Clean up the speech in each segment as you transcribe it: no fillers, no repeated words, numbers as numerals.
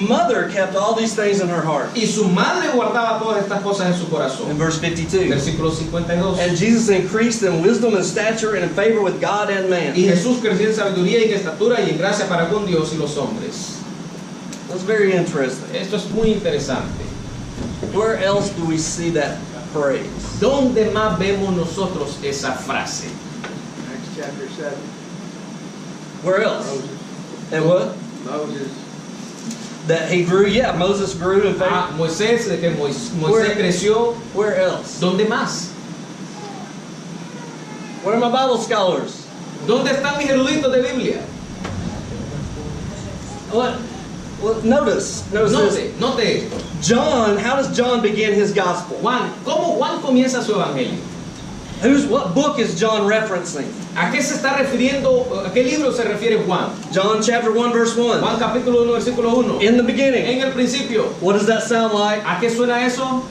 mother kept all these things in her heart. Y su madre guardaba todas estas cosas en su corazón. In verse 52. Versículo 52. And Jesus increased in wisdom and stature and in favor with God and man. Y Jesús creció en sabiduría y en estatura y en gracia para con Dios y los hombres. That's very interesting. Esto es muy interesante. Where else do we see that phrase? ¿Dónde más vemos nosotros esa frase? Acts chapter 7. Where else? Moses. And what? Moses. That he grew, yeah, Moses grew in faith. Moisés, de que Moisés creció. Where else? ¿Dónde más? Where are my Bible scholars? ¿Dónde están mis eruditos de Biblia? What? Well, notice this. Note esto. John, how does John begin his gospel? Juan, ¿cómo Juan comienza su evangelio? What book is John referencing? ¿A qué se está refiriendo? ¿A qué libro se refiere Juan? John chapter 1 verse 1. Juan capítulo 1 versículo 1. In the beginning. En el principio. What does that sound like? ¿A qué suena eso?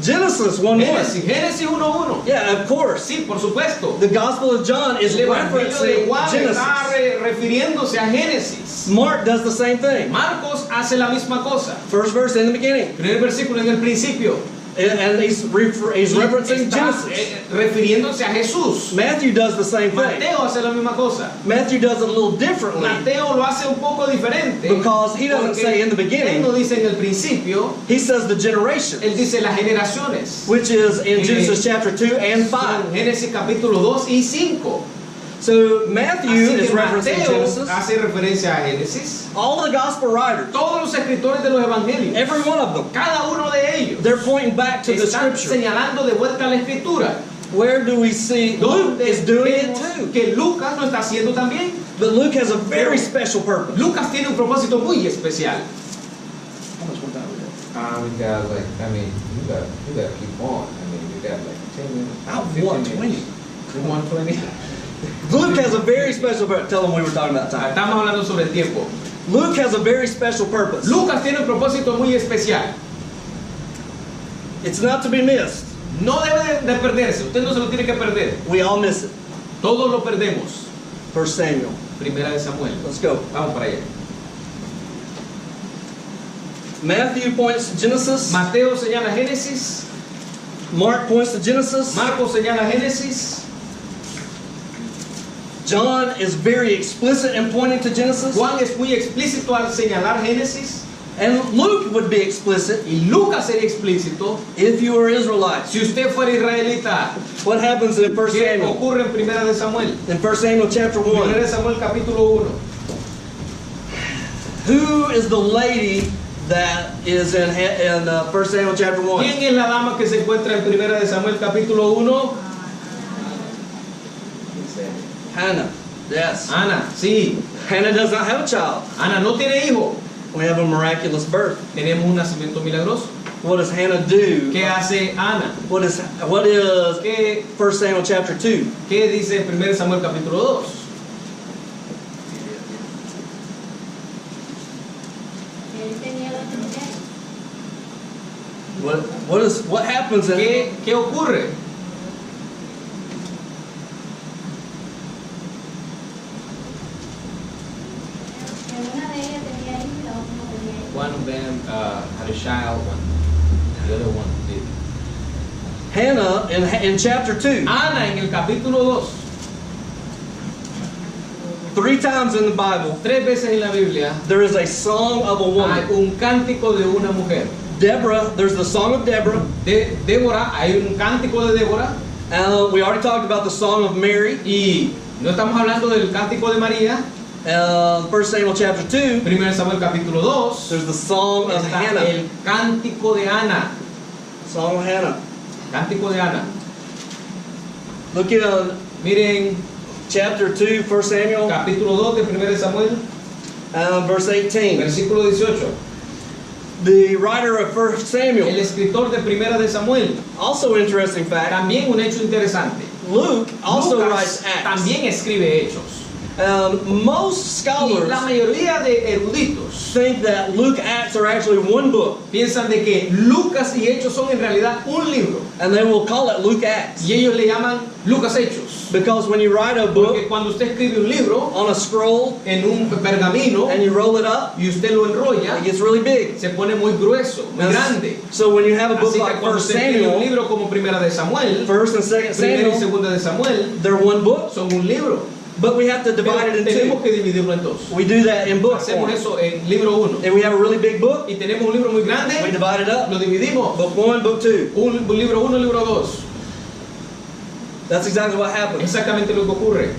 Genesis 1:1. Génesis 1:1. Yeah, of course. Sí, por supuesto. The Gospel of John is El evangelio de referencing Juan Genesis. está refiriéndose a Génesis. Mark does the same thing. Marcos hace la misma cosa. First verse in the beginning. Primer versículo en el principio. And he's referencing Está, Genesis. refiriéndose a Jesús. Matthew does the same thing. Mateo hace la misma cosa. Matthew does it a little differently Mateo lo hace un poco diferente. because he doesn't Porque say in the él beginning. no dice en el principio, He says the generation, él dice las generaciones. which is in Genesis chapter 2 and 5. Son Génesis capítulo 2 y 5. So Matthew Así is que referencing Mateo Genesis. hace referencia a Génesis. All the gospel writers, Todos los escritores de los evangelios, every one of them, cada uno de ellos, they're pointing back to the están scripture. señalando de vuelta a la escritura. Where do we see Luke Donde is doing it vemos too? que Lucas lo está haciendo también. But Luke has a very special purpose. Lucas tiene un propósito muy especial. How much more time we got? We got like, I mean, you gotta keep on. I mean, we got like 10 minutes. I 15 want minutes. 20. 1:20. Luke has a very special purpose. Tell them we were talking about time. Estamos hablando sobre el tiempo. Luke has a very special purpose. Lucas tiene un propósito muy especial. It's not to be missed. No debe de perderse. Usted no se lo tiene que perder. We all miss it. Todos lo perdemos. 1 Samuel. Primera de Samuel. Let's go. Vamos para allá. Matthew points to Genesis. Mateo señala Génesis. Mark points to Genesis. Marcos señala Génesis. John is very explicit in pointing to Genesis. Juan es muy explícito al señalar Génesis. And Luke would be explicit Y Lucas sería explícito. if you were Israelites. Si usted fuera israelita, What happens in 1 ¿qué Samuel? ocurre en Primera de Samuel? In 1 Samuel chapter Primera 1. de Samuel capítulo 1. Who is the lady that is in 1 Samuel chapter 1? ¿Quién es la dama que se encuentra en Primera de Samuel capítulo 1? Hannah. Yes. Ana, sí. Hannah does not have a child. Ana no tiene hijo. We have a miraculous birth. Tenemos un nacimiento milagroso. What does Hannah do? ¿Qué hace Ana? What is ¿Qué 1 Samuel chapter 2? dice en 1 Samuel capítulo 2? What happens in ¿Qué ocurre? One of them had a child, the other one did. Hannah in chapter 2? Ana en el capítulo 2, 3 times in the Bible 3 veces en la Biblia, there is a song of a hay woman. un cántico de una mujer. Deborah, there's the song of Deborah. Débora, hay un cántico de Débora. We already talked about the song of Mary. Y no estamos hablando del cántico de María. 1 Samuel chapter 2, 1 Samuel capítulo 2. there's the song of Está Hannah. el cántico de Ana. Song of Hannah. Cántico de Ana. Look at Miren, chapter 2, 1 Samuel, capítulo 2 de 1 Samuel, verse 18. versículo 18. The writer of 1 Samuel, El escritor de 1 de Samuel. also interesting fact, También un hecho interesante. Luke also Lucas writes Acts. también escribe hechos. Most Y scholars la mayoría de eruditos think that Luke, Acts are actually one book, piensan de que Lucas y Hechos son en realidad un libro. and they will call it Luke Acts. Y ellos le llaman Lucas Hechos. Because when you write a Porque book cuando usted escribe un libro on a scroll en un pergamino and you roll it up, y usted lo enrolla, it gets really big. se pone muy grueso, muy grande. So when you have a book Así que like cuando 1 usted escribe un Samuel, libro como Primera de Samuel, 1 and 2 Primera y Samuel, Segunda de Samuel, they're one book, son un libro. but we have to Pero divide it in tenemos two. que dividirlo en dos. We do that in book Hacemos form. eso en libro 1. If we have a really big book, Y tenemos un libro muy we grande, divide it up. lo dividimos. Book 1, book 2. Un libro 1, libro 2. That's exactly what happens Exactamente lo que ocurre.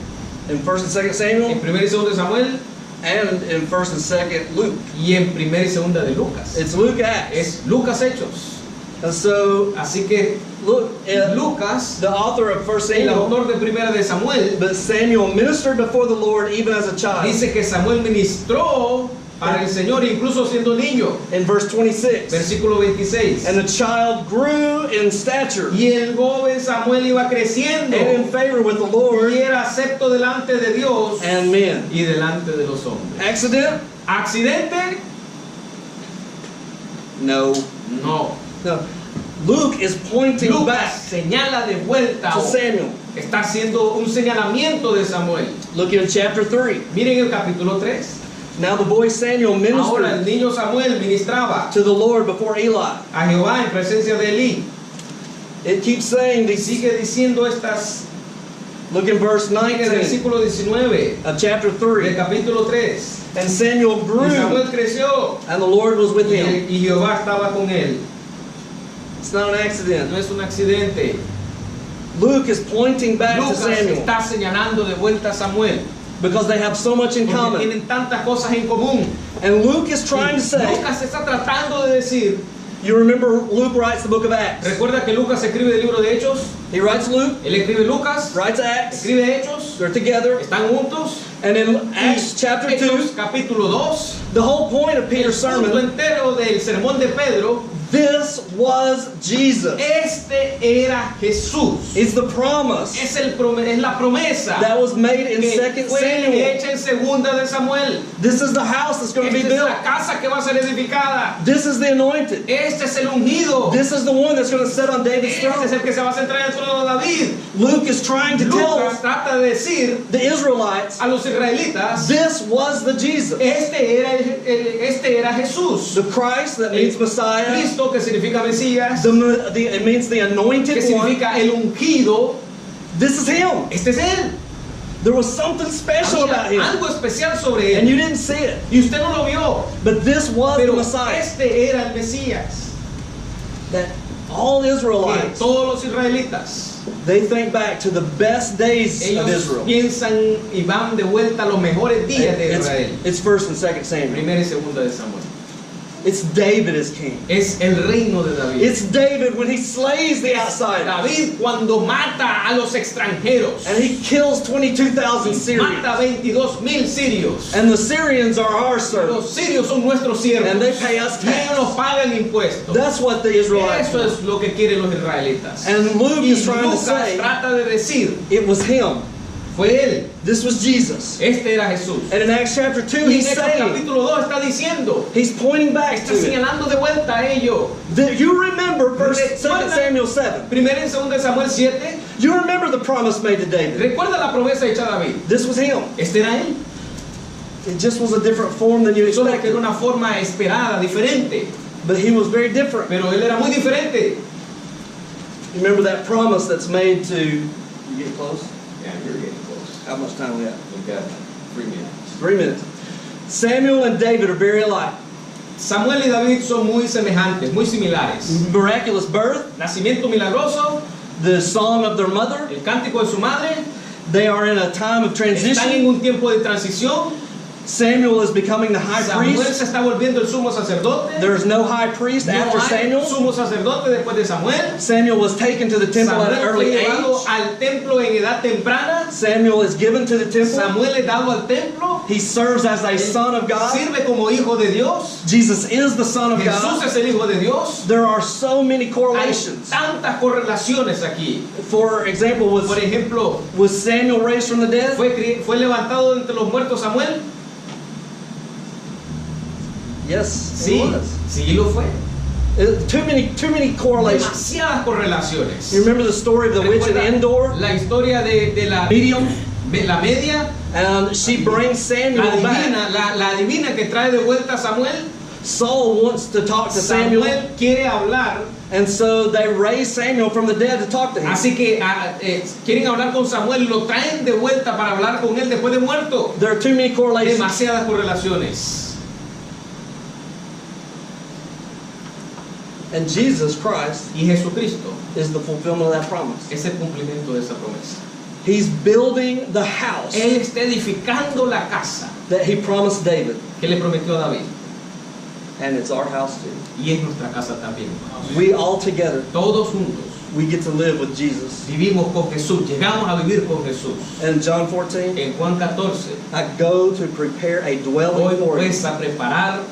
in 1 and 2 Samuel En Primera y Segunda de Samuel and in 1 and 2 Luke. y en Primera y Segunda de Lucas. It's Luke Acts. Es Lucas Hechos. And so Así que Lucas, the author of 1 el Samuel, autor de Primera de Samuel, but Samuel ministered before the Lord even as a child. dice que Samuel ministró para el Señor incluso siendo niño. In verse 26. Versículo 26. And the child grew in stature Y el joven Samuel iba creciendo and in favor with the Lord y era acepto delante de Dios and men. y delante de los hombres. Accident? ¿Accidente? No. No. No. Luke is pointing Lucas back señala de vuelta, to Samuel. está haciendo un señalamiento de Samuel. Look in chapter 3. Miren el capítulo 3. Now the boy Samuel Ahora el ministered niño Samuel ministraba to the Lord before Eli. a Jehová en presencia de Elí. It keeps saying Y these. sigue diciendo estas. Look in verse En el 19 versículo 19 of chapter del 3. capítulo 3. And Samuel Y grew, Samuel creció and the Lord was with him. y Jehová estaba con él. It's not an accident. No es un accidente. Luke is pointing back to Lucas Samuel está señalando de vuelta a Samuel. because they have so much in Porque common. tienen tantas cosas en común. And Luke is trying to say, Lucas está tratando de decir, you remember Luke writes the book of Acts. recuerda que Lucas escribe el libro de Hechos, He writes Luke, él escribe Lucas, writes Acts, escribe Hechos, they're together. están juntos. And in Acts chapter Hechos 2, capítulo 2, the whole point of el Peter's punto sermon, entero del sermón de Pedro, this was Jesus. este era Jesús. It's the promise Es la promesa that was made in que 2 fue Samuel. hecha en Segunda de Samuel. This is the house that's going to be Esta es built. la casa que va a ser edificada. This is the anointed. Este es el ungido. This is the one that's going to sit on David's Este es throne. el que se va a centrar en el trono de David. Luke is trying to tell Lucas trata de decir the Israelites, a los israelitas, this was the Jesus. este era Jesús. The Christ, that means Messiah. Cristo, que significa Mesías, It means the que anointed one. significa el ungido. This is him. Este es él. There was something special Había about him. algo especial sobre And él. you didn't see it. Y usted no lo vio. But this was the Pero Messiah. este era el Mesías. That all Que Israelites, todos los israelitas, they think back to the best days of ellos Israel. piensan y van de vuelta a los mejores días de Israel. It's 1 and 2 Samuel. Primera y segunda de Samuel. It's David as king. Es el reino de David. It's David when he slays the outsiders. David cuando mata a los extranjeros. And he kills 22,000 Syrians. Mata 22,000 sirios. And the Syrians are our servants. Los sirios son nuestros siervos. And they pay us Y ellos nos tax. pagan impuestos. That's what the Israelites Eso want. es lo que quieren los israelitas. And Luke Y is trying to Lucas say trata de decir, it was him. fue él. This was Jesus. Este era Jesús. And in Acts chapter 2, Y en he's Hechos saying, capítulo 2 está diciendo, he's pointing back está to it. señalando de vuelta a ello. That you remember 2 Recuerda- Samuel 7. Primera y segunda de Samuel 7. You remember the promise made to David. Recuerda la promesa hecha a David. This was him. Este era él. It just was a different form than you Solo que expected. era una forma esperada, diferente. But he was very different. Pero él era muy diferente. You remember that promise that's made to... You get close? Yeah, you're getting close. How much time we have? We've got 3 minutes. 3 minutes. Samuel and David are very alike. Samuel y David son muy semejantes, muy similares. Miraculous birth, Nacimiento milagroso, the song of their mother. el cántico de su madre. They are in a time of Están en transition. un tiempo de transición. Samuel is becoming the high Samuel priest. se está volviendo el sumo sacerdote. There's no high priest No after hay Samuel. sumo sacerdote después de Samuel. Samuel was taken to the temple at an Samuel early fue llevado age. al templo en edad temprana. Samuel is given to the temple. Samuel es dado al templo. Cristo. He serves as a son of God. Sirve como hijo de Dios. Jesus is the son of Jesús God. es el hijo de Dios. There are so many Hay correlations. tantas correlaciones aquí. For example, Por ejemplo, was Samuel raised from the dead? ¿fue levantado de entre los muertos Samuel? Yes, Sí, he was. sí lo fue. Too many correlations. Demasiadas correlaciones. You remember the story of the witch in ¿Recuerda Endor? la historia de la Medium? la media? And she brings Samuel back. La divina que trae de vuelta a Samuel. Saul wants to talk to Samuel, Samuel quiere hablar, and so they raise Samuel from the dead to talk to him. así que quieren hablar con Samuel y lo traen de vuelta para hablar con él después de muerto. There are too many correlations. Demasiadas correlaciones. And Jesus Christ Y Jesucristo is the fulfillment of that promise. es el cumplimiento de esa promesa. He's building the house Él está edificando la casa that he promised David, que le prometió a David. and it's our house too. Y es nuestra casa también. We all together, Todos juntos we get to live with Jesus. vivimos con Jesús, llegamos a vivir con Jesús. And John 14, En Juan 14, I go to prepare a dwelling voy for you. pues a preparar